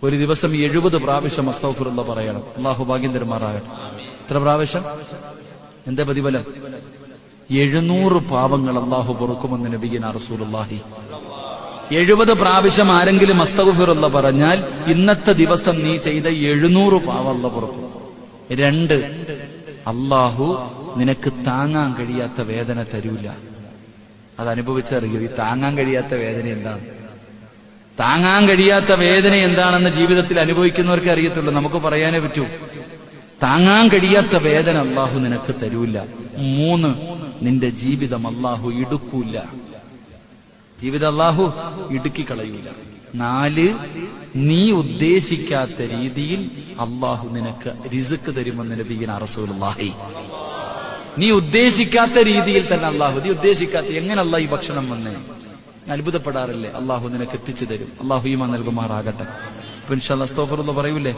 ഒരു ദിവസം 70 പ്രാവശ്യം അസ്തഗ്ഫിറുല്ലാഹ് പറയണം. അല്ലാഹു ഭാഗ്യം തരുമാറാകട്ടെ. എത്ര പ്രാവശ്യം? എന്താ പ്രതിഫലം? 700 പാപങ്ങൾ അല്ലാഹു പൊറുക്കുമെന്ന് നബിയുനാ റസൂലുള്ളാഹി. 70 പ്രാവശ്യം ആരെങ്കിലും അസ്തഗ്ഫിറുല്ലാഹ് പറഞ്ഞാൽ ഇന്നത്തെ ദിവസം നീ ചെയ്ത 700 പാപം അല്ലാഹു പൊറുക്കും. 2, അല്ലാഹു നിനക്ക് താങ്ങാൻ കഴിയാത്ത വേദന തരൂല. അത് അനുഭവിച്ചറിയൂ. ഈ താങ്ങാൻ കഴിയാത്ത വേദന എന്താണ്? താങ്ങാൻ കഴിയാത്ത വേദന എന്താണെന്ന് ജീവിതത്തിൽ അനുഭവിക്കുന്നവർക്ക് അറിയത്തുള്ളൂ. നമുക്ക് പറയാനേ പറ്റൂ. താങ്ങാൻ കഴിയാത്ത വേദന അല്ലാഹു നിനക്ക് തരൂല. 3, നിന്റെ ജീവിതം അല്ലാഹു ഇടുക്കൂല. ജീവിതം അല്ലാഹു ഇടുക്കി കളയൂല. 4, നീ ഉദ്ദേശിക്കാത്ത രീതിയിൽ അല്ലാഹു നിനക്ക് റിസ്ക് തരുമെന്ന് നബിയുനാ റസൂലുള്ളാഹി. നീ ഉദ്ദേശിക്കാത്ത രീതിയിൽ തന്നെ അല്ലാഹു, നീ ഉദ്ദേശിക്കാത്ത എങ്ങനെ അല്ലാഹു ഈ ഭക്ഷണം വന്നേ അത്ഭുതപ്പെടാറില്ലേ? അല്ലാഹു നിനക്ക് എത്തിച്ചു തരും. അല്ലാഹു ഈമാൻ നൽകുമാറാകട്ടെ. ഇൻഷാ അല്ലാഹ് അസ്തഗ്ഫിറുല്ലാഹ് പറയൂലേ?